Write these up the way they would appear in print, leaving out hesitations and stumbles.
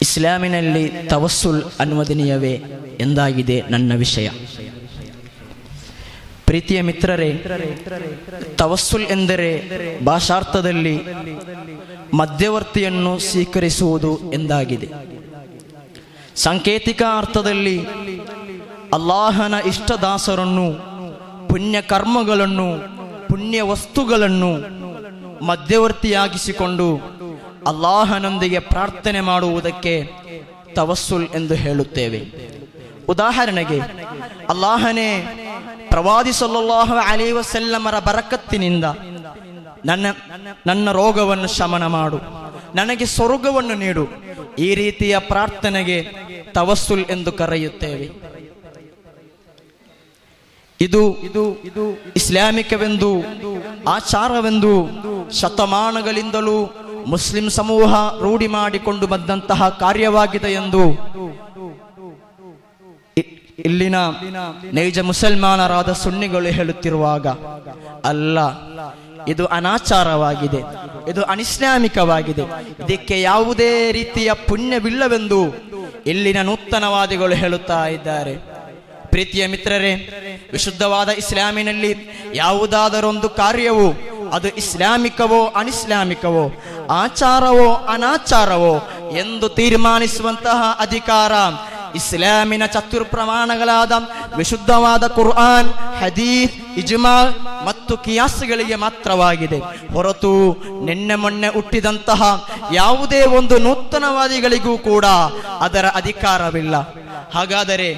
ಇಸ್ಲಾಮಿನಲ್ಲಿ ತವಸ್ಸುಲ್ ಅನುವದನೀಯವೇ ಎಂದಾಗಿದೆ ನನ್ನ ವಿಷಯ. ಪ್ರೀತಿಯ ಮಿತ್ರರೇ, ತವಸ್ಸುಲ್ ಎಂದರೆ ಭಾಷಾರ್ಥದಲ್ಲಿ ಮಧ್ಯವರ್ತಿಯನ್ನು ಸ್ವೀಕರಿಸುವುದು ಎಂದಾಗಿದೆ. ಸಾಂಕೇತಿಕ ಅರ್ಥದಲ್ಲಿ ಅಲ್ಲಾಹನ ಇಷ್ಟದಾಸರನ್ನು, ಪುಣ್ಯ ಕರ್ಮಗಳನ್ನು, ಪುಣ್ಯ ವಸ್ತುಗಳನ್ನು ಮಧ್ಯವರ್ತಿಯಾಗಿಸಿಕೊಂಡು ಅಲ್ಲಾಹನೊಂದಿಗೆ ಪ್ರಾರ್ಥನೆ ಮಾಡುವುದಕ್ಕೆ ತವಸ್ಸುಲ್ ಎಂದು ಹೇಳುತ್ತೇವೆ. ಉದಾಹರಣೆಗೆ, ಅಲ್ಲಾಹನೇ ಪ್ರವಾದಿ ಸಲ್ಲಲ್ಲಾಹು ಅಲೈಹಿ ವಸಲ್ಲಮರ ಬರಕತ್ತಿನಿಂದ ನನ್ನ ರೋಗವನ್ನು ಶಮನ ಮಾಡು, ನನಗೆ ಸ್ವರ್ಗವನ್ನು ನೀಡು, ಈ ರೀತಿಯ ಪ್ರಾರ್ಥನೆಗೆ ತವಸ್ಸುಲ್ ಎಂದು ಕರೆಯುತ್ತೇವೆ. ಇದು ಇಸ್ಲಾಮಿಕವೆಂದು, ಆಚಾರವೆಂದು ಶತಮಾನಗಳಿಂದಲೂ ಮುಸ್ಲಿಂ ಸಮೂಹ ರೂಢಿ ಮಾಡಿಕೊಂಡು ಬಂದಂತಹ ಕಾರ್ಯವಾಗಿದೆ ಎಂದು ಇಲ್ಲಿನ ನೈಜ ಮುಸಲ್ಮಾನರಾದ ಸುನ್ನಿಗಳು ಹೇಳುತ್ತಿರುವಾಗ, ಅಲ್ಲ, ಇದು ಅನಾಚಾರವಾಗಿದೆ, ಇದು ಅನಿಸ್ಲಾಮಿಕವಾಗಿದೆ, ಇದಕ್ಕೆ ಯಾವುದೇ ರೀತಿಯ ಪುಣ್ಯವಿಲ್ಲವೆಂದು ಇಲ್ಲಿನ ನೂತನವಾದಿಗಳು ಹೇಳುತ್ತಾ ಇದ್ದಾರೆ. ಪ್ರೀತಿಯ ಮಿತ್ರರೇ, ವಿಶುದ್ಧವಾದ ಇಸ್ಲಾಮಿನಲ್ಲಿ ಯಾವುದಾದರೊಂದು ಕಾರ್ಯವು ಅದು ಇಸ್ಲಾಮಿಕವೋ ಅನಿಸ್ಲಾಮಿಕವೋ, ಆಚಾರವೋ ಅನಾಚಾರವೋ ಎಂದು ತೀರ್ಮಾನಿಸುವಂತಹ ಅಧಿಕಾರ ಇಸ್ಲಾಮಿನ ಚತುರ್ಪ್ರಮಾಣಗಳಾದ ವಿಶುದ್ಧವಾದ ಕುರ್ಆನ್, ಹದೀಸ್, ಇಜ್ಮಾ ಮತ್ತು ಕಿಯಾಸ್ಗಳಿಗೆ ಮಾತ್ರವಾಗಿದೆ. ಹೊರತು ನಿನ್ನೆ ಮೊನ್ನೆ ಹುಟ್ಟಿದಂತಹ ಯಾವುದೇ ಒಂದು ನೂತನವಾದಿಗಳಿಗೂ ಕೂಡ ಅದರ ಅಧಿಕಾರವಿಲ್ಲ. ಹಾಗಾದರೆ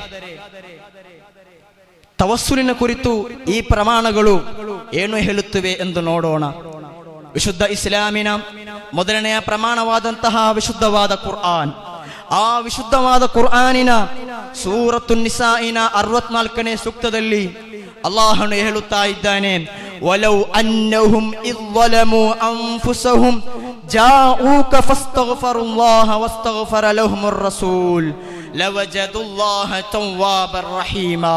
ತವಸ್ಸುಲಿನ ಕುರಿತು ಈ ಪ್ರಮಾಣಗಳು ಏನು ಹೇಳುತ್ತವೆ ಎಂದು ನೋಡೋಣ. ವಿಶುದ್ಧ ಇಸ್ಲಾಮಿನ ಮೊದಲನೆಯ ಪ್ರಮಾಣವಾದಂತಹ ವಿಶುದ್ಧವಾದ ಕುರ್ಆನ್, ಆ ವಿಶುದ್ಧವಾದ ಕುರ್ಆನಿನ ಸೂರತು ನಿಸಾಯಿನ 64ನೇ ಸೂಕ್ತದಲ್ಲಿ ಅಲ್ಲಾಹನು ಹೇಳುತ್ತಾ ಇದ್ದಾನೆ, ವಲೌ ಅನ್ನಹುಂ ಇظಲಮು ಅನ್ಫುಸಹುಂ ಜಾಊಕ ಫಸ್ತಗ್ಫರುಲ್ಲಾಹ ವಸ್ತಗ್ಫರ ಲಹುಮುರ್ ರಸೂಲ್ ಲವಜದುಲ್ಲಾಹ ತವ್ವಾಬರ್ ರಹೀಮಾ.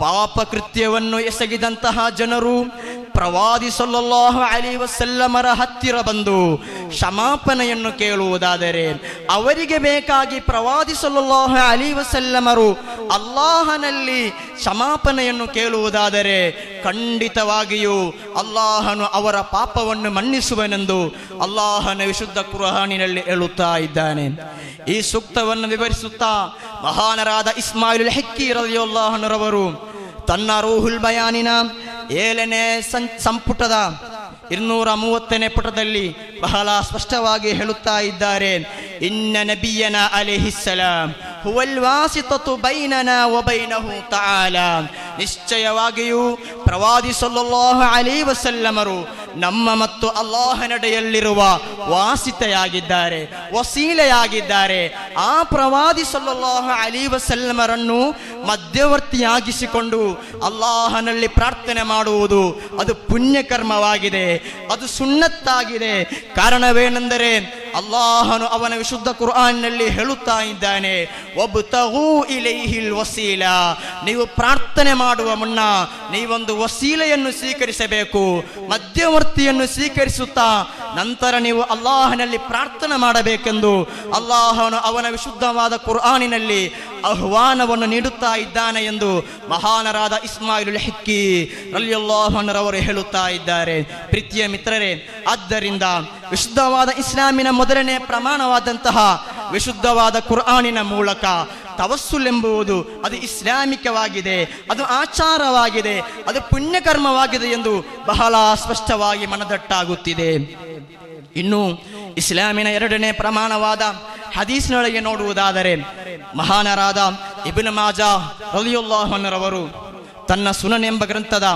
ಪಾಪ ಕೃತ್ಯವನ್ನು ಎಸಗಿದಂತಹ ಜನರು ಪ್ರವಾದಿ ಸಲ್ಲಲ್ಲಾಹು ಅಲೈಹಿ ವಸಲ್ಲಮರ ಹತ್ತಿರ ಬಂದು ಕ್ಷಮಾಪಣೆಯನ್ನು ಕೇಳುವುದಾದರೆ, ಅವರಿಗೆ ಬೇಕಾಗಿ ಪ್ರವಾದಿ ಸಲ್ಲಲ್ಲಾಹು ಅಲೈಹಿ ವಸಲ್ಲಮರು ಅಲ್ಲಾಹನಲ್ಲಿ ಕ್ಷಮಾಪಣೆಯನ್ನು ಕೇಳುವುದಾದರೆ ಖಂಡಿತವಾಗಿಯೂ ಅಲ್ಲಾಹನು ಅವರ ಪಾಪವನ್ನು ಮನ್ನಿಸುವನೆಂದು ಅಲ್ಲಾಹನ ವಿಶುದ್ಧ ಕುರ್ಆನಿನಲ್ಲಿ ಹೇಳುತ್ತಾ ಇದ್ದಾನೆ. ಈ ಸೂಕ್ತವನ್ನು ವಿವರಿಸುತ್ತಾ ಮಹಾನರಾದ ಇಸ್ಮಾಯಿಲ್ ಹಿಕ್ಕಿ ರಲಿಯಲ್ಲಾಹು ಅನ್ಹು ತನ್ನ ರೂಹುಲ್ ಬಯಾನಿನ 7ನೇ ಸಂಪುಟದ 230ನೇ ಪುಟದಲ್ಲಿ ಬಹಳ ಸ್ಪಷ್ಟವಾಗಿ ಹೇಳುತ್ತಾ ಇದ್ದಾರೆ, ಇನ್ನ ನಬಿಯನ ಅಲೈಹಿಸ್ಸಲಾಂ ಹುವಲ್ ವಾಸಿತತು ಬೈನನಾ ವ ಬೈನಹು ತಆಲಾ. ನಿಶ್ಚಯವಾಗಿಯೂ ಪ್ರವಾದಿ ಸಲ್ಲಲ್ಲಾಹು ಅಲೈಹಿ ವಸಲ್ಲಮರು ನಮ್ಮ ಮತ್ತು ಅಲ್ಲಾಹನಡೆಯಲ್ಲಿರುವ ವಾಸಿತೆಯಾಗಿದ್ದಾರೆ, ವಸೀಲೆಯಾಗಿದ್ದಾರೆ. ಆ ಪ್ರವಾದಿ ಸಲ್ಲಲ್ಲಾಹು ಅಲೈಹಿ ವಸಲ್ಲಮರನ್ನು ಮಧ್ಯವರ್ತಿಯಾಗಿಸಿಕೊಂಡು ಅಲ್ಲಾಹನಲ್ಲಿ ಪ್ರಾರ್ಥನೆ ಮಾಡುವುದು ಅದು ಪುಣ್ಯಕರ್ಮವಾಗಿದೆ, ಅದು ಸುನ್ನತ್ತಾಗಿದೆ. ಕಾರಣವೇನೆಂದರೆ ಅಲ್ಲಾಹನು ಅವನ ವಿಶುದ್ಧ ಕುರ್ಆನ್ನಲ್ಲಿ ಹೇಳುತ್ತಾ ಇದ್ದಾನೆ, ವಬ್ತಗೂ ಇಲೈಹಿಲ್ ವಸೀಲಾ. ನೀವು ಪ್ರಾರ್ಥನೆ ಮಾಡುವ ಮುನ್ನ ನೀವೊಂದು ವಸೀಲೆಯನ್ನು ಸ್ವೀಕರಿಸಬೇಕು, ಮಧ್ಯವರ್ತಿಯನ್ನು ಸ್ವೀಕರಿಸುತ್ತಾ ನಂತರ ನೀವು ಅಲ್ಲಾಹನಲ್ಲಿ ಪ್ರಾರ್ಥನೆ ಮಾಡಬೇಕೆಂದು ಅಲ್ಲಾಹನು ಅವನ ವಿಶುದ್ಧವಾದ ಕುರ್ಆನಿನಲ್ಲಿ ಆಹ್ವಾನವನ್ನು ನೀಡುತ್ತಾ ಇದ್ದಾನೆ ಎಂದು ಮಹಾನರಾದ ಇಸ್ಮಾಯಿಲ್ ಹಿಕ್ಕಿ ರಲಿಯಲ್ಲಾಹು ಅನ್ಹು ಹೇಳುತ್ತಾ ಇದ್ದಾರೆ. ಪ್ರೀತಿಯ ಮಿತ್ರರೇ, ಆದ್ದರಿಂದ ವಿಶುದ್ಧವಾದ ಇಸ್ಲಾಮಿನ ಮೊದಲನೇ ಪ್ರಮಾಣವಾದಂತಹ ವಿಶುದ್ಧವಾದ ಕುರ್ಆನಿನ ಮೂಲಕ ತವಸ್ಸುಲ್ ಎಂಬುದು ಅದು ಇಸ್ಲಾಮಿಕವಾಗಿದೆ, ಅದು ಆಚಾರವಾಗಿದೆ, ಅದು ಪುಣ್ಯಕರ್ಮವಾಗಿದೆ ಎಂದು ಬಹಳ ಸ್ಪಷ್ಟವಾಗಿ ಮನದಟ್ಟಾಗುತ್ತಿದೆ. ಇನ್ನು ಇಸ್ಲಾಮಿನ 2ನೇ ಪ್ರಮಾಣವಾದ ಹದೀಸ್ನೊಳಗೆ ನೋಡುವುದಾದರೆ ಮಹಾನರಾದ ಇಬ್ನ್ ಮಾಜಾ ರಲಿಯಲ್ಲಾಹು ಅನ್ಹು ತನ್ನ ಸುನನ್ ಎಂಬ ಗ್ರಂಥದ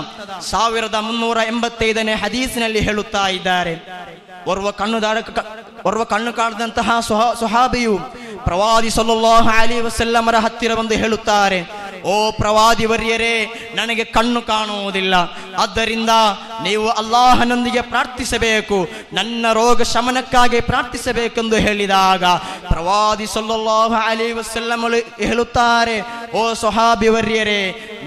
1385ನೇ ಹದೀಸಿನಲ್ಲಿ ಹೇಳುತ್ತಾ ಇದ್ದಾರೆ, ಓರ್ವ ಕಣ್ಣು ಕಾಣದಂತಹ ಸುಹಾಬಿಯು ಪ್ರವಾದಿ ಸಲ್ಲಲ್ಲಾಹು ಅಲೈಹಿ ವಸಲ್ಲಮರ ಹತ್ತಿರ ಬಂದು ಹೇಳುತ್ತಾರೆ, ಓ ಪ್ರವಾದಿ ವರ್ಯರೇ, ನನಗೆ ಕಣ್ಣು ಕಾಣುವುದಿಲ್ಲ, ಆದ್ದರಿಂದ ನೀವು ಅಲ್ಲಾಹನೊಂದಿಗೆ ಪ್ರಾರ್ಥಿಸಬೇಕು, ನನ್ನ ರೋಗ ಶಮನಕ್ಕಾಗಿ ಪ್ರಾರ್ಥಿಸಬೇಕೆಂದು ಹೇಳಿದಾಗ ಪ್ರವಾದಿ ಸಲ್ಲಲ್ಲಾಹು ಅಲೈಹಿ ವಸಲ್ಲಮ ಹೇಳುತ್ತಾರೆ, ಓ ಸುಹಾಬಿ ವರ್ಯರೇ,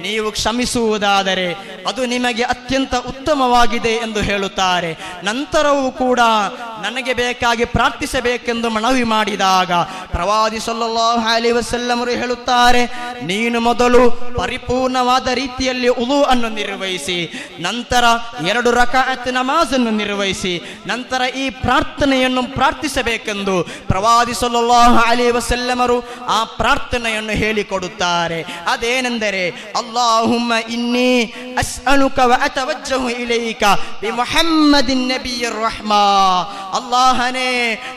ನೀವು ಕ್ಷಮಿಸುವುದಾದರೆ ಅದು ನಿಮಗೆ ಅತ್ಯಂತ ಉತ್ತಮವಾಗಿದೆ ಎಂದು ಹೇಳುತ್ತಾರೆ. ನಂತರವೂ ಕೂಡ ನನಗೆ ಬೇಕಾಗಿ ಪ್ರಾರ್ಥಿಸಬೇಕೆಂದು ಮನವಿ ಮಾಡಿದಾಗ ಪ್ರವಾದಿ ಸಲ್ಲಲ್ಲಾಹು ಅಲೈಹಿ ವಸಲ್ಲಂ ಅವರು ಹೇಳುತ್ತಾರೆ, ನೀನು ಮೊದಲು ಪರಿಪೂರ್ಣವಾದ ರೀತಿಯಲ್ಲಿ ಉಲು ಅನ್ನು ನಿರ್ವಹಿಸಿ, ನಂತರ 2 ರಕಾಅತ್ ನಮಾಜನ್ನು ನಿರ್ವಹಿಸಿ, ನಂತರ ಈ ಪ್ರಾರ್ಥನೆಯನ್ನು ಪ್ರಾರ್ಥಿಸಬೇಕೆಂದು ಪ್ರವಾದಿ ಸಲ್ಲಲ್ಲಾಹು ಅಲೈಹಿ ವಸಲ್ಲಂ ಅವರು ಆ ಪ್ರಾರ್ಥನೆಯನ್ನು ಹೇಳಿಕೊಡುತ್ತಾರೆ. ಅದೇನೆಂದರೆ, ಅಲ್ಲಾಹುಮ್ಮ ಇನ್ನಿ ಅಸ್ಅಲುಕ ವ ಅತವಜ್ಜಹು ಇಲೈಕ ಬಿ ಮುಹಮ್ಮದಿನ್ ನಬಿಯ್ಯಿರ್ ರಹ್ಮಾ. ಅಲ್ಲಾಹನೇ,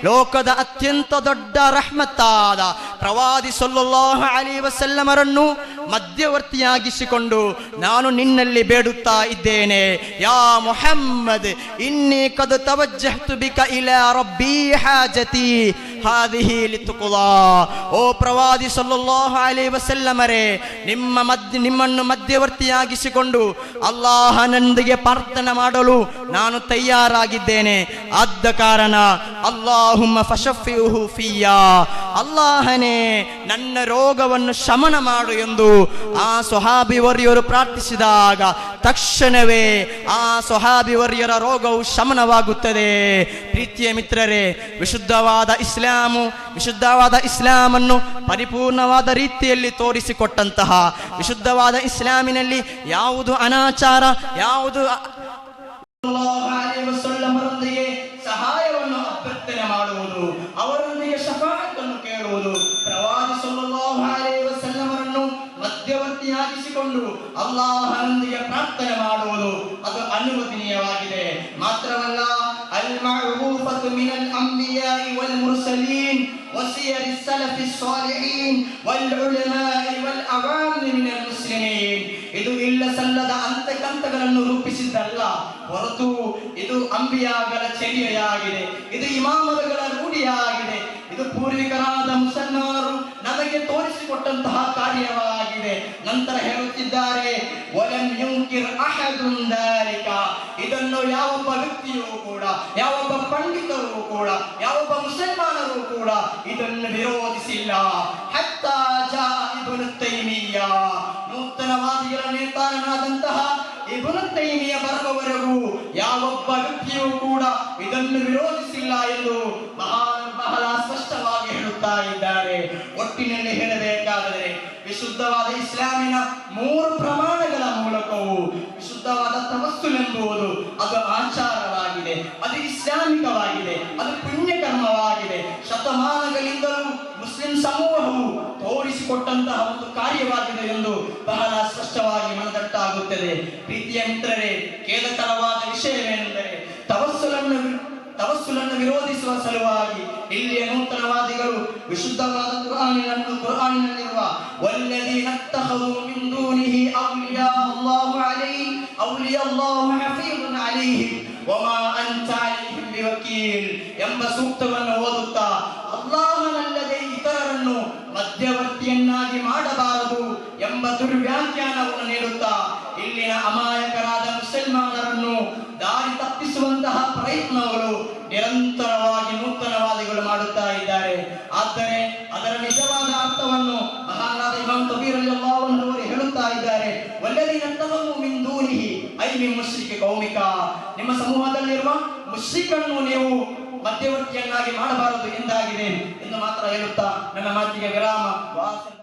ಲೋಕದ ಅತ್ಯಂತ ದೊಡ್ಡ ರಹ್ಮತ್ತಾದ ಪ್ರವಾದಿ ಸಲ್ಲಲ್ಲಾಹು ಅಲೈಹಿ ವಸಲ್ಲಂ ಅವರನ್ನು ಮಧ್ಯವರ್ತಿಯಾಗಿಸಿಕೊಂಡು ನಾನು ನಿನ್ನಲ್ಲಿ ಬೇಡುತ್ತಾ ಇದ್ದೇನೆ. ಯಾ ಮುಹಮ್ಮದ್ ಇನ್ನಿ ಕದ್ ತವಜ್ಜಹತು ಬಿಕ ಇಲಾ ರಬ್ಬಿ ಹಾಜತಿ ಹಾದಿಹಿ ಲಿತುಕುಲಾ. ಓ ಪ್ರವಾದಿ ಸಲ್ಲಲ್ಲಾಹು ಅಲೈಹಿ ವಸಲ್ಲಮರೇ, ನಿಮ್ಮನ್ನು ಮಧ್ಯವರ್ತಿಯಾಗಿಸಿಕೊಂಡು ಅಲ್ಲಾಹನೊಂದಿಗೆ ಪ್ರಾರ್ಥನೆ ಮಾಡಲು ನಾನು ತಯಾರಾಗಿದ್ದೇನೆ. ಆದ ಕಾರಣ ಅಲ್ಲಾಹುಮ್ಮ ಫಶಫಿಹು ಫಿಯಾ, ಅಲ್ಲಾಹನೇ ನನ್ನ ರೋಗವನ್ನು ಶಮನ ಮಾಡು ಎಂದು ಆ ಸ್ವಹಾಬಿ ವರ್ಯರು ಪ್ರಾರ್ಥಿಸಿದಾಗ ತಕ್ಷಣವೇ ಆ ಸ್ವಹಾಬಿ ವರ್ಯರ ರೋಗವು ಶಮನವಾಗುತ್ತದೆ. ಪ್ರೀತಿಯ ಮಿತ್ರರೇ, ವಿಶುದ್ಧವಾದ ಇಸ್ಲಾಮನ್ನು ಪರಿಪೂರ್ಣವಾದ ರೀತಿಯಲ್ಲಿ ತೋರಿಸಿಕೊಟ್ಟಂತಹ ವಿಶುದ್ಧವಾದ ಇಸ್ಲಾಮಿನಲ್ಲಿ ಯಾವುದು ಅನಾಚಾರ, ಯಾವುದು ಅವರೊಂದಿಗೆ ಸಹಾಯವನ್ನು ಅಭ್ಯರ್ಥನೆ ಮಾಡುವುದು, ಅವರೊಂದಿಗೆ ಶಫಾಅತನ್ನು ಕೇಳುವುದು, ಪ್ರವಾದಿ ಸಲ್ಲಲ್ಲಾಹು ಅಲೈಹಿ ವಸಲ್ಲಂ ಅವರನ್ನು ಮಧ್ಯವರ್ತಿಯಾಗಿಸಿಕೊಂಡು ಅಲ್ಲಾಹನೊಂದಿಗೆ ಪ್ರಾರ್ಥನೆ ಮಾಡುವುದು ಅದು ಅನುವದನೀಯವಾಗಿದೆ. ಮಾತ್ರವಲ್ಲ, ಅಲ್ ಮಅರೂಫತು ಮಿನಲ್ ಅಂಬಿಯಾಇ ವಲ್ ಮುರ್ಸಲೀನ್ ವಸಿಯರ್ ಸಲಫಿ ಸ್ಸಾಲಿಹೀನ್ ವಲ್ ಉಲಮಾಇ ವಲ್ ಅವಾಮ್ ಮಿನಲ್ ಮುಸ್ಲಿಮೀನ್. ಇದು ಇಲ್ಲ ಸಲ್ಲದ ಅಂತಕಂತಗಳನ್ನು ರೂಪಿಸಿದ್ದಲ್ಲ, ಹೊರತು ಇದು ಅಂಬಿಯಾಗಳ ಚರ್ಯೆಯಾಗಿದೆ, ಇದು ಇಮಾಮರುಗಳ ರೂಢಿಯಾಗಿದೆ, ಇದು ಪೂರ್ವಿಕರಾದ ಮುಸಲ್ಮಾನರು ನಮಗೆ ತೋರಿಸಿಕೊಟ್ಟಂತಹ ಕಾರ್ಯವಾಗಿದೆ. ನಂತರ ಹೇಳುತ್ತಿದ್ದಾರೆ, ವಲಂ ಯುಂಕಿರ್ ಅಹದುನ್ ದಾಲಿಕ. ಇದನ್ನು ಯಾವೊಬ್ಬ ವ್ಯಕ್ತಿಯೂ ಕೂಡ, ಯಾವೊಬ್ಬ ಪಂಡಿತರು ಕೂಡ, ಯಾವೊಬ್ಬ ಮುಸಲ್ಮಾನರು ಕೂಡ ಇದನ್ನು ವಿರೋಧಿಸಿಲ್ಲ. ಹತ್ತಾ ಜಾ ಇಬ್ನು ತೈಮಿಯ್ಯ, ನೂತನವಾದಿಗಳ ನೇತಾರನಾದಂತಹ ಇಬ್ನು ತೈಮಿಯ್ಯ ಬರುವವರೆಗೂ ಯಾವೊಬ್ಬ ವ್ಯಕ್ತಿಯೂ ಕೂಡ ಇದನ್ನು ವಿರೋಧಿಸಿಲ್ಲ ಎಂದು ಬಹಳ ಸ್ಪಷ್ಟವಾಗಿ ಹೇಳುತ್ತಾ ಇದ್ದಾರೆ. ಒಟ್ಟಿನಲ್ಲಿ ಹೇಳಬೇಕಾದರೆ ವಿಶುದ್ಧವಾದ ಇಸ್ಲಾಮಿನ 3 ಪ್ರಮಾಣಗಳ ಮೂಲಕವೂ ವಿಶುದ್ಧವಾದ ತವಸ್ಸುಲ್ ಎಂಬುದು ಅದು ಆಚಾರವಾಗಿದೆ, ಅದು ಇಸ್ಲಾಮಿಕವಾಗಿದೆ, ಅದು ಪುಣ್ಯಕರ್ಮವಾಗಿದೆ. ಶತಮಾನಗಳಿಂದಲೂ ಮುಸ್ಲಿಂ ಸಮೂಹವು ತೋರಿಸಿಕೊಟ್ಟಂತಹ ಒಂದು ಕಾರ್ಯವಾಗಿದೆ ಎಂದು ಬಹಳ ಸ್ಪಷ್ಟವಾಗಿ ಮನದಟ್ಟಾಗುತ್ತದೆ. ಪ್ರೀತಿಯ ಮಿತ್ರರೇ, ಖೇದಕರವಾದ ವಿಷಯವೇನೆಂದರೆ ತವಸ್ಸುಲನ್ನು ವಿರೋಧಿಸುವ ಸಲುವಾಗಿ ಇಲ್ಲಿಯ ನೂತನವಾದಿಗಳು ವಿಶುದ್ಧವಾದ ಕುರ್ಆನಿನಲ್ಲಿರುವ ವಲ್ಲದೀನ ಇತ್ತಖದು ಮಿನ್ ದೂನಿಹಿ ಔಲಿಯಾ ಅಲ್ಲಾಹು ಹಫೀಜುನ್ ಅಲೈಹಿಂ ವಮಾ ಅಂತ ಅಲೈಹಿಂ ಬಿವಕೀಲ್ ಎಂಬ ಸೂಕ್ತವನ್ನು ಓದುತ್ತಾ ಅಲ್ಲಾಹನಲ್ಲದೆ ಇತರರನ್ನು ಮಧ್ಯವರ್ತಿಯನ್ನಾಗಿ ಮಾಡಬಾರದು ಎಂಬ ದುರ್ವ್ಯಾಖ್ಯಾನವನ್ನು ನೀಡುತ್ತಾ ಇಲ್ಲಿನ ಅಮಾಯಕರಾದ ಮುಸಲ್ಮಾನರನ್ನು ದಾರಿ ತಪ್ಪಿಸುವಂತಹ ಪ್ರಯತ್ನಗಳು ನಿರಂತರವಾಗಿ ನೂತನವಾದಿಗಳು ಮಾಡುತ್ತಾ ಇದ್ದಾರೆ. ಆದರೆ ಅದರ ನಿಜವಾದ ಅರ್ಥವನ್ನು ಮಹಾನಾದ ಇಮಾಮ್ ತಬೀರ್ ರಲಿಯಲ್ಲಾಹು ಅನ್ಹು ಅವರು ಹೇಳುತ್ತಾ ಇದ್ದಾರೆ, ವಲ್ಲದೀನ ಇತ್ತಖದು ಮಿನ್ ದೂನಿಹಿ ಐ ಮಿನ್ ಮುಶ್ರಿಕ ಕೌಮಿಕ. ನಿಮ್ಮ ಸಮೂಹದಲ್ಲಿರುವ ಮುಶ್ರಿಕನ್ನು ನೀವು ಮಧ್ಯವರ್ತಿಯನ್ನಾಗಿ ಮಾಡಬಾರದು ಎಂದಾಗಿದೆ ಎಂದು ಮಾತ್ರ ಹೇಳುತ್ತಾ ನನ್ನ ಮಾತಿಗೆ ವಿರಾಮ.